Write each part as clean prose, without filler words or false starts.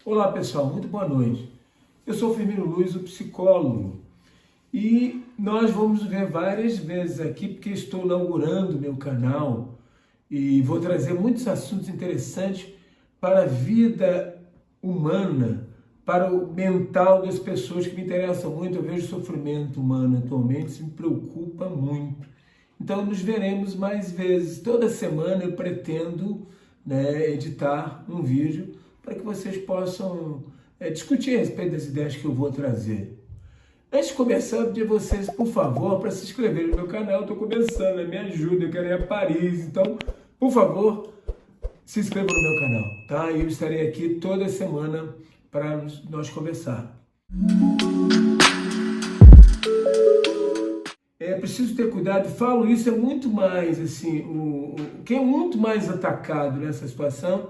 Olá pessoal, muito boa noite. Eu sou o Firmino Luiz, o psicólogo, e nós vamos ver várias vezes aqui, porque estou inaugurando meu canal e vou trazer muitos assuntos interessantes para a vida humana, para o mental das pessoas que me interessam muito. Eu vejo sofrimento humano atualmente, isso me preocupa muito. Então nos veremos mais vezes. Toda semana eu pretendo editar um vídeo para que vocês possam discutir a respeito das ideias que eu vou trazer. Antes de começar, eu pedi a vocês, por favor, para se inscreverem no meu canal. Estou começando, me ajuda, eu quero ir a Paris. Então, por favor, se inscreva no meu canal, tá? E eu estarei aqui toda semana para nós conversar. É preciso ter cuidado, falo isso, é muito mais, assim, quem é muito mais atacado nessa situação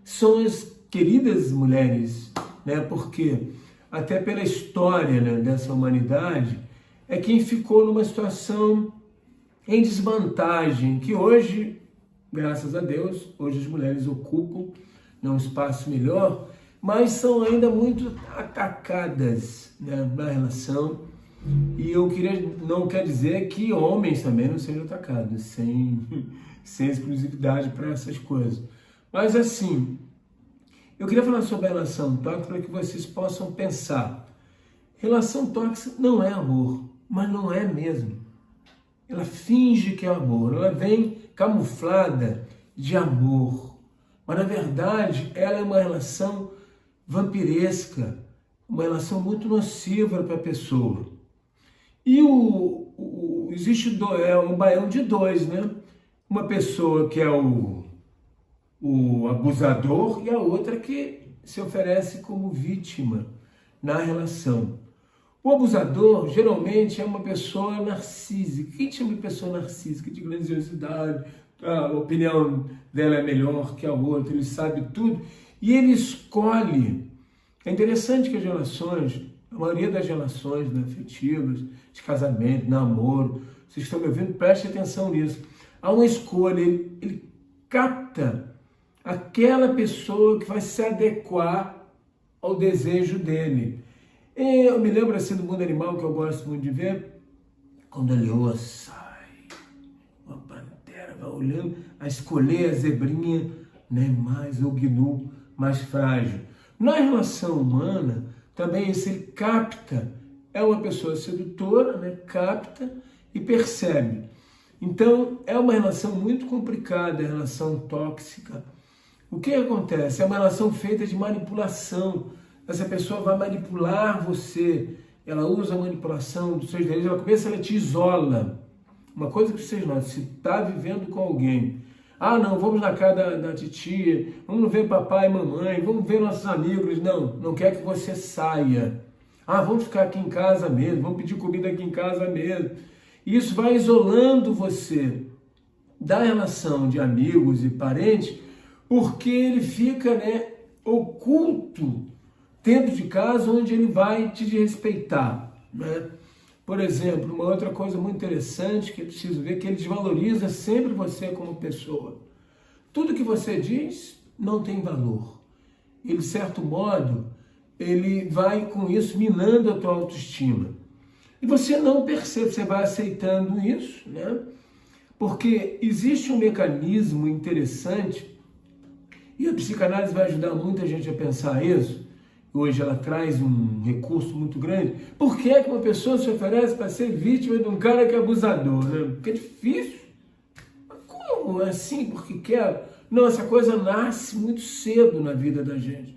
são as queridas mulheres, né? Porque até pela história, né, dessa humanidade, é quem ficou numa situação em desvantagem, que hoje, graças a Deus, hoje as mulheres ocupam um espaço melhor, mas são ainda muito atacadas, né, na relação. E não quer dizer que homens também não sejam atacados, sem exclusividade para essas coisas. Mas assim, eu queria falar sobre a relação tóxica para que vocês possam pensar. Relação tóxica não é amor, mas não é mesmo. Ela finge que é amor, ela vem camuflada de amor. Mas na verdade, ela é uma relação vampiresca, uma relação muito nociva para a pessoa. E existe um baião de dois, né? Uma pessoa que é o abusador e a outra que se oferece como vítima na relação. O abusador geralmente é uma pessoa narcísica. Quem chama de pessoa narcísica, de grandiosidade, a opinião dela é melhor que a outra, ele sabe tudo e ele escolhe. É interessante que as relações, a maioria das relações, né, afetivas, de casamento, namoro, vocês estão me ouvindo, prestem atenção nisso. Há uma escolha, ele capta aquela pessoa que vai se adequar ao desejo dele. Eu me lembro assim do mundo animal, que eu gosto muito de ver, quando a leoa sai, uma pantera vai olhando a escolher a zebrinha, né, o gnu mais frágil. Na relação humana, também se ele capta, é uma pessoa sedutora, né, capta e percebe. Então, é uma relação muito complicada, a relação tóxica. O que acontece? É uma relação feita de manipulação. Essa pessoa vai manipular você, ela usa a manipulação dos seus desejos, ela te isola. Uma coisa que vocês notam, se está vivendo com alguém, não, vamos na casa da titia, vamos ver papai e mamãe, vamos ver nossos amigos, não quer que você saia. Vamos ficar aqui em casa mesmo, vamos pedir comida aqui em casa mesmo. Isso vai isolando você da relação de amigos e parentes, porque ele fica, né, oculto dentro de casa, onde ele vai te desrespeitar, né? Por exemplo, uma outra coisa muito interessante que é preciso ver, que ele desvaloriza sempre você como pessoa. Tudo que você diz não tem valor. Ele, de certo modo, ele vai com isso minando a tua autoestima. E você não percebe, você vai aceitando isso, né? Porque existe um mecanismo interessante, e a psicanálise vai ajudar muita gente a pensar isso. Hoje ela traz um recurso muito grande. Por que é que uma pessoa se oferece para ser vítima de um cara que é abusador, né? Porque é difícil. Mas como assim? Porque quer? Não, essa coisa nasce muito cedo na vida da gente.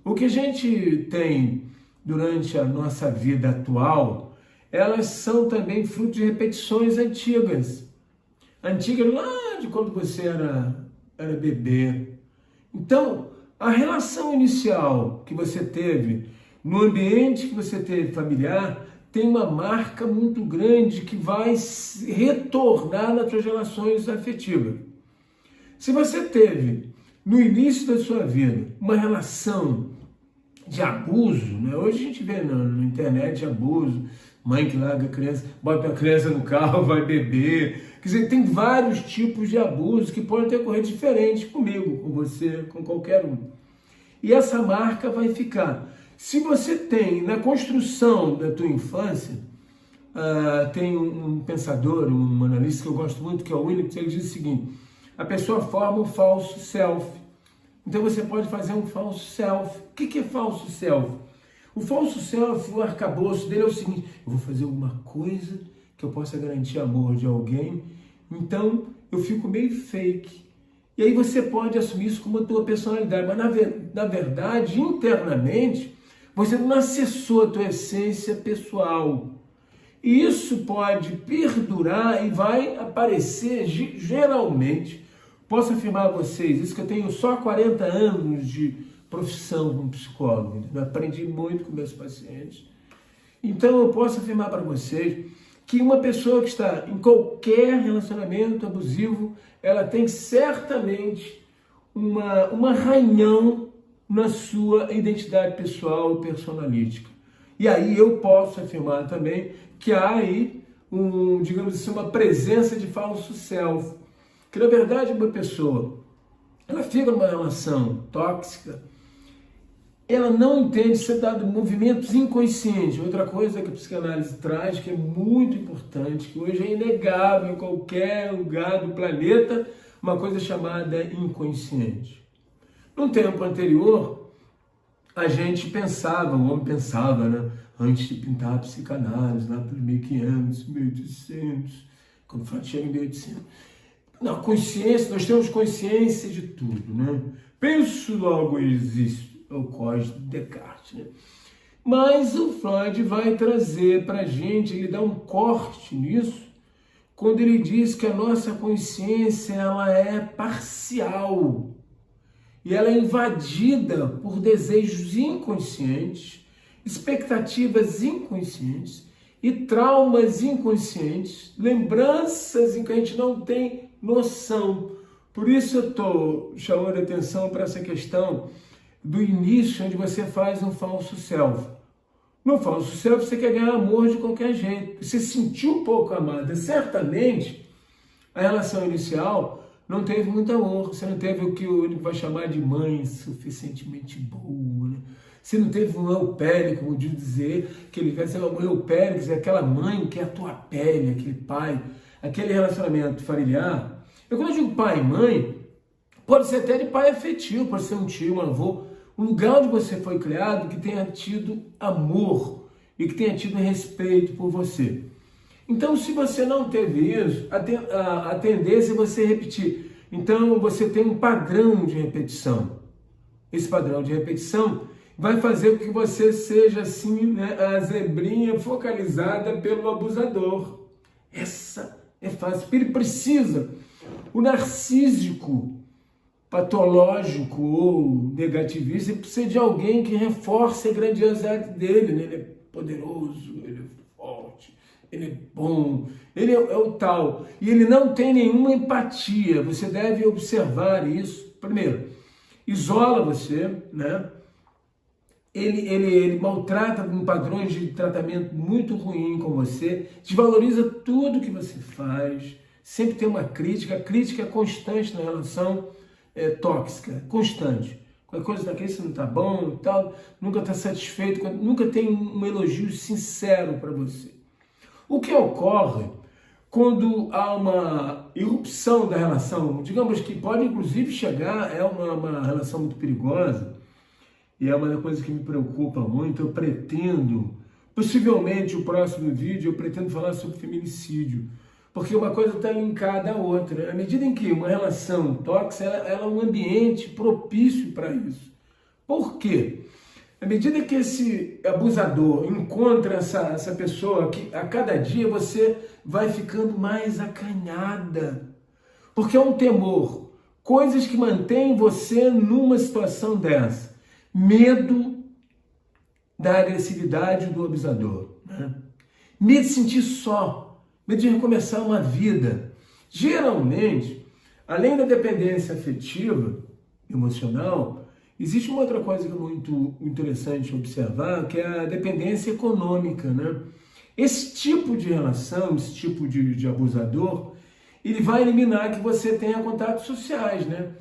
O que a gente tem durante a nossa vida atual, elas são também fruto de repetições antigas. Antigas lá de quando você era bebê. Então, a relação inicial que você teve, no ambiente que você teve familiar, tem uma marca muito grande que vai retornar nas suas relações afetivas. Se você teve, no início da sua vida, uma relação de abuso, né? Hoje a gente vê na internet abuso, mãe que larga a criança, bota a criança no carro, vai beber. Quer dizer, tem vários tipos de abuso que podem ter ocorrido diferentes comigo, com você, com qualquer um. e essa marca vai ficar. Se você tem, na construção da tua infância, tem um pensador, um analista que eu gosto muito, que é o Winnicott, ele diz o seguinte: a pessoa forma um falso self. Então você pode fazer um falso self. O que é falso self? O falso self, o arcabouço dele é o seguinte: eu vou fazer alguma coisa que eu possa garantir amor de alguém, então eu fico meio fake. E aí você pode assumir isso como a tua personalidade, mas na verdade, internamente, você não acessou a tua essência pessoal. E isso pode perdurar e vai aparecer geralmente. Posso afirmar a vocês, isso que eu tenho só 40 anos de profissão como psicólogo, eu aprendi muito com meus pacientes. Então eu posso afirmar para vocês que uma pessoa que está em qualquer relacionamento abusivo, ela tem certamente um arranhão na sua identidade pessoal e personalística. E aí eu posso afirmar também que há aí, digamos assim, uma presença de falso self. Que na verdade uma pessoa, ela fica numa relação tóxica, ela não entende ser dado movimentos inconscientes. Outra coisa que a psicanálise traz, que é muito importante, que hoje é inegável em qualquer lugar do planeta, uma coisa chamada inconsciente. No tempo anterior, a gente pensava, o homem pensava, né? Antes de pintar a psicanálise, lá pelos 1500, 1800, quando o Freud chega em 1800. Não, consciência, nós temos consciência de tudo, né? Penso, logo existo. É o código de Descartes, né? Mas o Freud vai trazer para a gente, ele dá um corte nisso, quando ele diz que a nossa consciência ela é parcial e ela é invadida por desejos inconscientes, expectativas inconscientes e traumas inconscientes, lembranças em que a gente não tem noção. Por isso eu estou chamando a atenção para essa questão do início, onde você faz um falso self. No falso self você quer ganhar amor de qualquer jeito. Você se sentiu um pouco amada. Certamente, a relação inicial não teve muito amor. Você não teve o que o Winnicott vai chamar de mãe suficientemente boa, né? Você não teve um eu pele, como diz dizer, que ele vai ser uma eu pele, aquela mãe que é a tua pele, aquele pai, aquele relacionamento familiar. Eu, quando eu digo pai e mãe, pode ser até de pai afetivo, pode ser um tio, um avô, um lugar onde você foi criado que tenha tido amor e que tenha tido respeito por você. Então, se você não teve isso, a tendência é você repetir. Então, você tem um padrão de repetição. Esse padrão de repetição vai fazer com que você seja assim, né, a zebrinha focalizada pelo abusador. Essa é fácil, porque ele precisa. O narcísico patológico ou negativista, ele precisa de alguém que reforce a grandiosidade dele, né? Ele é poderoso, ele é forte, ele é bom, ele é o tal. E ele não tem nenhuma empatia. Você deve observar isso. Primeiro, isola você, né? Ele maltrata com padrões de tratamento muito ruim com você, desvaloriza tudo que você faz, sempre tem uma crítica, a crítica é constante na relação tóxica, constante. Qualquer coisa daquele você não está bom e tal, nunca está satisfeito, nunca tem um elogio sincero para você. O que ocorre quando há uma irrupção da relação, digamos que pode inclusive chegar, é uma relação muito perigosa, e é uma das coisas que me preocupa muito. Eu pretendo, possivelmente o próximo vídeo, eu pretendo falar sobre feminicídio, porque uma coisa está linkada à outra. À medida em que uma relação tóxica, ela é um ambiente propício para isso. Por quê? À medida que esse abusador encontra essa pessoa, que a cada dia você vai ficando mais acanhada, porque é um temor, coisas que mantêm você numa situação dessa. Medo da agressividade do abusador, né? Medo de sentir só, medo de recomeçar uma vida. Geralmente, além da dependência afetiva, emocional, existe uma outra coisa que é muito interessante observar, que é a dependência econômica, né? Esse tipo de relação, esse tipo de abusador, ele vai eliminar que você tenha contatos sociais, né?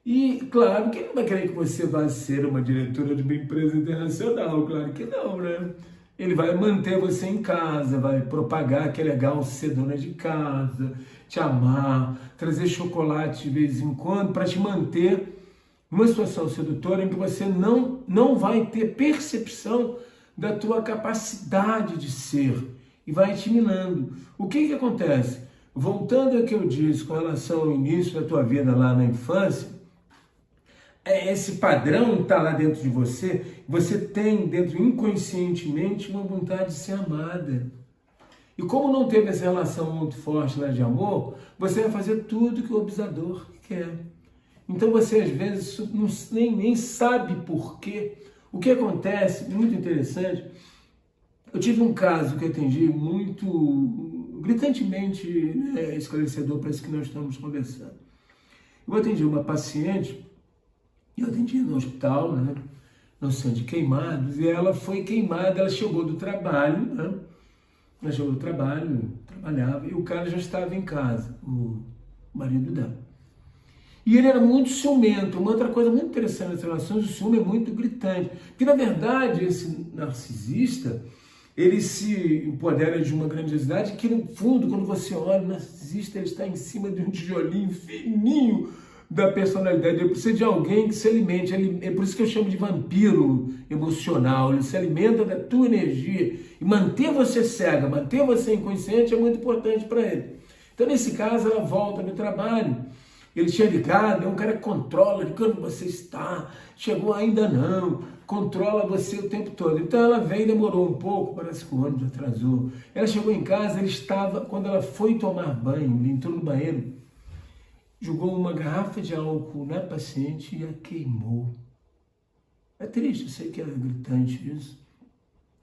E claro que ele não vai querer que você vá ser uma diretora de uma empresa internacional, claro que não, né? Ele vai manter você em casa, vai propagar que é legal ser dona de casa, te amar, trazer chocolate de vez em quando para te manter numa situação sedutora em que você não vai ter percepção da tua capacidade de ser e vai te minando. O que acontece? Voltando ao que eu disse com relação ao início da tua vida lá na infância, esse padrão está lá dentro de você tem dentro inconscientemente uma vontade de ser amada. E como não teve essa relação muito forte lá de amor, você vai fazer tudo que o abusador quer. Então você às vezes nem sabe por quê. O que acontece, muito interessante, eu tive um caso que eu atendi muito gritantemente esclarecedor para isso que nós estamos conversando. Eu atendi uma paciente, eu atendia no hospital, né, no centro de queimados, e ela foi queimada, ela chegou do trabalho, né, ela chegou do trabalho, trabalhava, e o cara já estava em casa, o marido dela. E ele era muito ciumento. Uma outra coisa muito interessante nas relações, o ciúme é muito gritante. Porque, na verdade, esse narcisista, ele se empodera de uma grandiosidade que, no fundo, quando você olha, o narcisista ele está em cima de um tijolinho fininho da personalidade. Ele precisa de alguém que se alimente. É por isso que eu chamo de vampiro emocional. Ele se alimenta da tua energia. E manter você cega, manter você inconsciente é muito importante para ele. Então, nesse caso, ela volta do trabalho. Ele tinha ligado, é um cara que controla de quando você está, chegou ainda não, controla você o tempo todo. Então ela veio, demorou um pouco, parece que o ônibus atrasou. Ela chegou em casa, ele estava, quando ela foi tomar banho, ele entrou no banheiro, jogou uma garrafa de álcool na paciente e a queimou. É triste, eu sei que é gritante isso.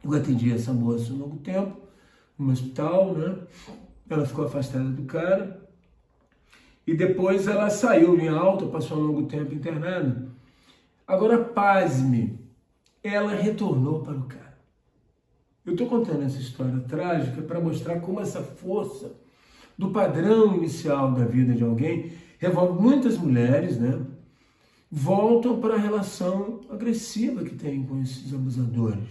Eu atendi essa moça há um longo tempo, no hospital, né? Ela ficou afastada do cara. E depois ela saiu em alta, passou um longo tempo internada. Agora, pasme, ela retornou para o cara. Eu estou contando essa história trágica para mostrar como essa força do padrão inicial da vida de alguém revolve muitas mulheres, né? Voltam para a relação agressiva que tem com esses abusadores.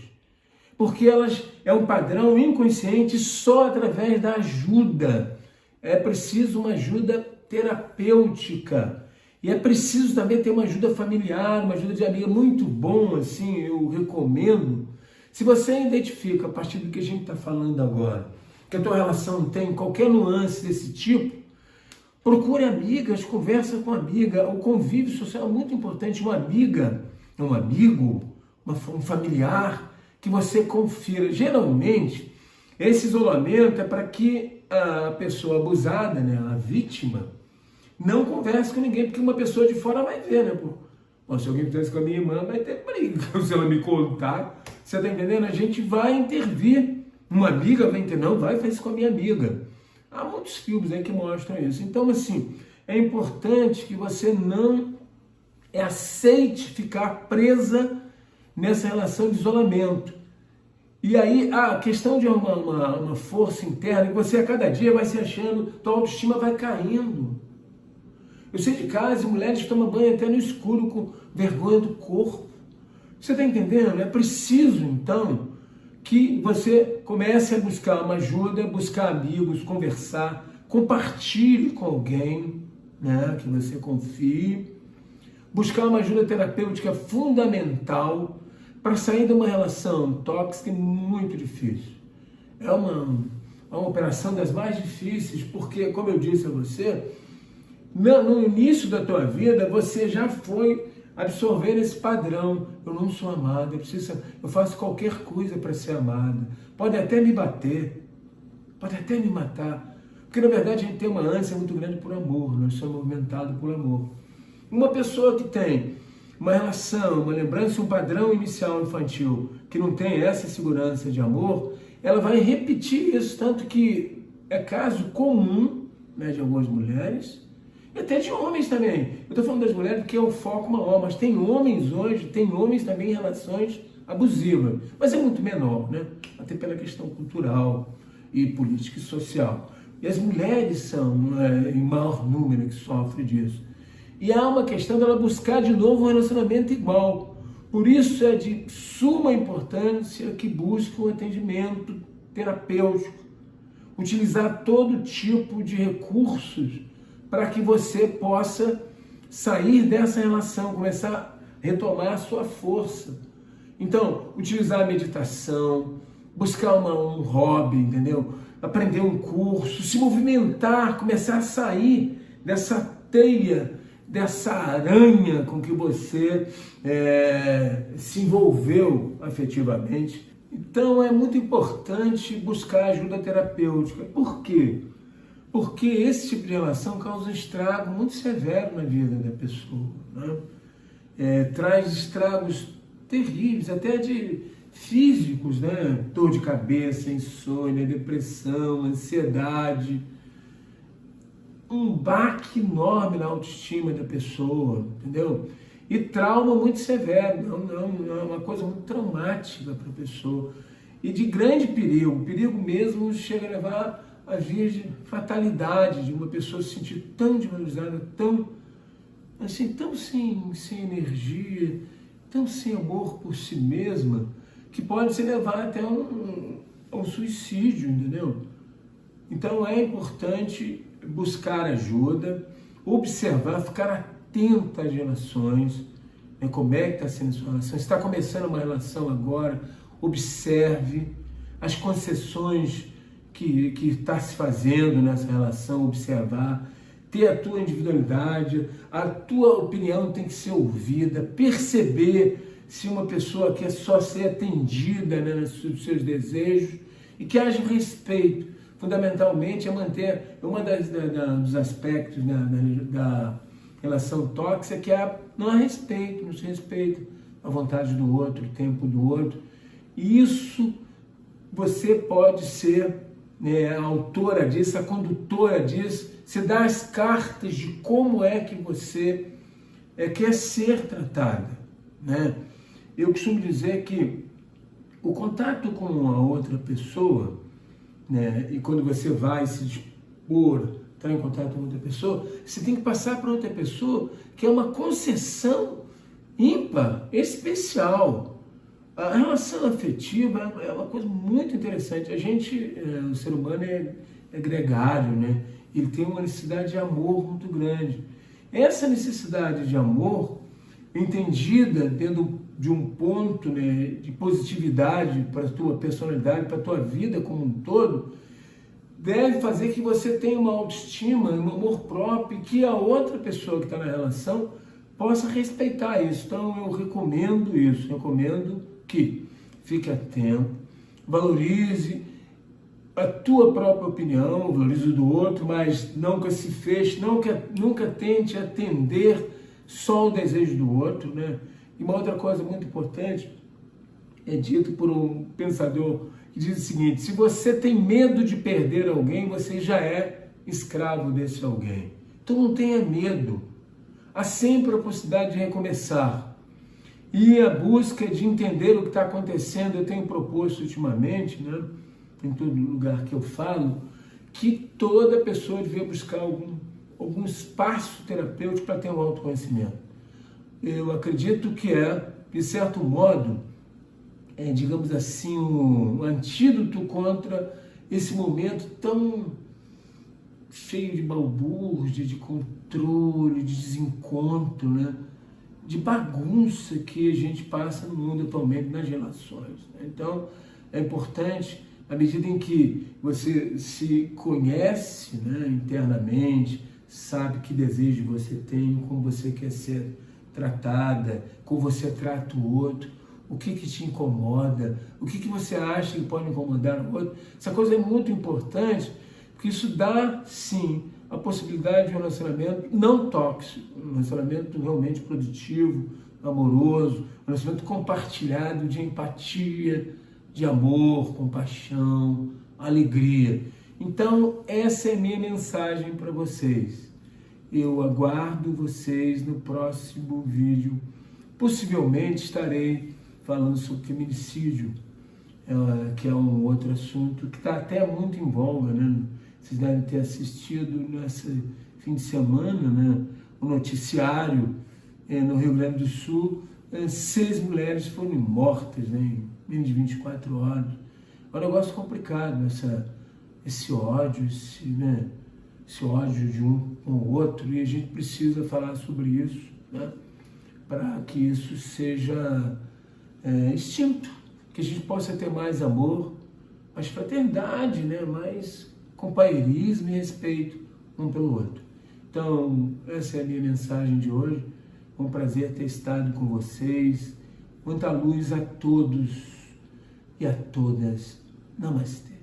Porque elas é um padrão inconsciente só através da ajuda. É preciso uma ajuda terapêutica. E é preciso também ter uma ajuda familiar, uma ajuda de amiga muito bom, assim, eu recomendo. Se você identifica, a partir do que a gente está falando agora, que a tua relação tem qualquer nuance desse tipo, procure amigas, conversa com amiga. O convívio social é muito importante. Uma amiga, um amigo, um familiar que você confira. Geralmente, esse isolamento é para que a pessoa abusada, né, a vítima, não converse com ninguém, porque uma pessoa de fora vai ver, né? Pô, se alguém fizesse com a minha irmã, vai ter briga. Se ela me contar, você tá entendendo? A gente vai intervir. Uma amiga vai intervir, não, vai fazer isso com a minha amiga. Há muitos filmes aí que mostram isso. Então, assim, é importante que você não aceite ficar presa nessa relação de isolamento. E aí, a questão de uma força interna, que você a cada dia vai se achando, tua autoestima vai caindo. Eu sei de casos de mulheres que tomam banho até no escuro com vergonha do corpo. Você está entendendo? É preciso, então, que você comece a buscar uma ajuda, buscar amigos, conversar, compartilhe com alguém, né, que você confie. Buscar uma ajuda terapêutica fundamental para sair de uma relação tóxica muito difícil. É uma operação das mais difíceis, porque, como eu disse a você, no início da tua vida, você já foi absorvendo esse padrão. Eu não sou amada, eu faço qualquer coisa para ser amada. Pode até me bater, pode até me matar. Porque, na verdade, a gente tem uma ânsia muito grande por amor. Nós somos movimentados por amor. Uma pessoa que tem uma relação, uma lembrança, um padrão inicial infantil, que não tem essa segurança de amor, ela vai repetir isso, tanto que é caso comum, né, de algumas mulheres, e até de homens também. Eu estou falando das mulheres porque é o foco maior, mas tem homens hoje, tem homens também em relações abusivas, mas é muito menor, né? Até pela questão cultural e política e social. E as mulheres são em maior número que sofrem disso. E há uma questão dela buscar de novo um relacionamento igual. Por isso é de suma importância que busque um atendimento terapêutico, utilizar todo tipo de recursos para que você possa sair dessa relação, começar a retomar a sua força. Então, utilizar a meditação, buscar um hobby, entendeu? Aprender um curso, se movimentar, começar a sair dessa teia, dessa aranha com que você se envolveu afetivamente. Então é muito importante buscar ajuda terapêutica. Por quê? Porque esse tipo de relação causa um estrago muito severo na vida da pessoa, né? Traz estragos terríveis, até de físicos, né? Dor de cabeça, insônia, depressão, ansiedade, um baque enorme na autoestima da pessoa, entendeu? E trauma muito severo, é uma coisa muito traumática para a pessoa. E de grande perigo, o perigo mesmo chega a levar a via de fatalidade, de uma pessoa se sentir tão desvalorizada, tão sem energia, tão sem amor por si mesma, que pode se levar até um suicídio, entendeu? Então é importante buscar ajuda, observar, ficar atento às relações, né? Como é que está sendo a sua relação? Se está começando uma relação agora, observe as concessões que está se fazendo nessa relação, observar, ter a tua individualidade, a tua opinião tem que ser ouvida, perceber se uma pessoa quer só ser atendida, né, nos seus desejos, e que haja respeito. Fundamentalmente é manter, dos aspectos, né, da relação tóxica, que não há respeito, não se respeita a vontade do outro, o tempo do outro. E isso você pode ser, né, a autora disso, a condutora disso, se dá as cartas de como é que você quer ser tratada, né? Eu costumo dizer que o contato com a outra pessoa, né, e quando você vai se dispor, estar em contato com outra pessoa, você tem que passar para outra pessoa que é uma concessão ímpar, especial. A relação afetiva é uma coisa muito interessante. A gente, o ser humano é gregário, né? Ele tem uma necessidade de amor muito grande. Essa necessidade de amor, entendida dentro de um ponto, né, de positividade para a tua personalidade, para a tua vida como um todo, deve fazer que você tenha uma autoestima, um amor próprio, e que a outra pessoa que está na relação possa respeitar isso. Então eu recomendo isso, recomendo que fique atento, valorize a tua própria opinião, valorize o do outro, mas nunca se feche, nunca tente atender só o desejo do outro, né? E uma outra coisa muito importante é dito por um pensador que diz o seguinte: se você tem medo de perder alguém, você já é escravo desse alguém. Então não tenha medo. Há sempre a possibilidade de recomeçar. E a busca de entender o que está acontecendo, eu tenho proposto ultimamente, né, em todo lugar que eu falo, que toda pessoa devia buscar algum espaço terapêutico para ter um autoconhecimento. Eu acredito que de certo modo, digamos assim, um antídoto contra esse momento tão cheio de balbúrdia, de controle, de desencontro, né? De bagunça que a gente passa no mundo atualmente nas relações. Então, é importante, à medida em que você se conhece, né, internamente, sabe que desejo você tem, como você quer ser tratada, como você trata o outro, o que te incomoda, o que você acha que pode incomodar o outro. Essa coisa é muito importante, porque isso dá, sim, a possibilidade de um relacionamento não tóxico, um relacionamento realmente produtivo, amoroso, um relacionamento compartilhado de empatia, de amor, compaixão, alegria. Então, essa é a minha mensagem para vocês. Eu aguardo vocês no próximo vídeo. Possivelmente estarei falando sobre feminicídio, que é um outro assunto que está até muito em voga, né? Vocês devem ter assistido nesse fim de semana, né, o noticiário no Rio Grande do Sul, 6 mulheres foram mortas, né, em menos de 24 horas. É um negócio complicado, esse ódio, esse ódio de um com o outro, e a gente precisa falar sobre isso, né, para que isso seja extinto, que a gente possa ter mais amor, mais fraternidade, né, mais companheirismo e respeito um pelo outro. Então, essa é a minha mensagem de hoje. É um prazer ter estado com vocês. Muita luz a todos e a todas. Namastê.